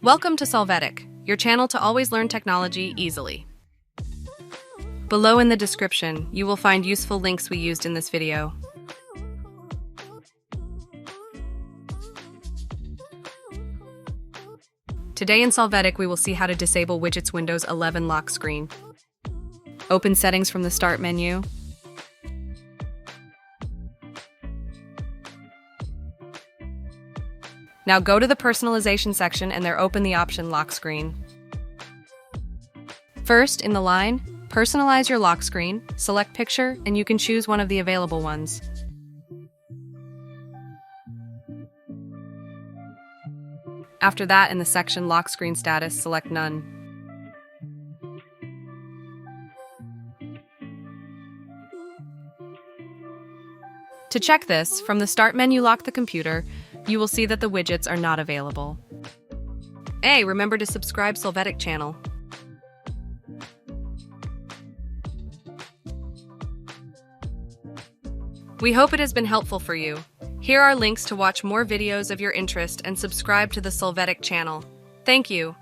Welcome to Solvetic, your channel to always learn technology easily. Below in the description, you will find useful links we used in this video. Today in Solvetic, we will see how to disable Widgets Windows 11 lock screen. Open Settings from the Start menu. Now go to the Personalization section and there open the option Lock Screen. First, in the line, personalize your lock screen, select Picture, and you can choose one of the available ones. After that, in the section Lock Screen Status, select None. To check this, from the Start menu, lock the computer. You will see that the widgets are not available. Hey, remember to subscribe Solvetic channel. We hope it has been helpful for you. Here are links to watch more videos of your interest and subscribe to the Solvetic channel. Thank you.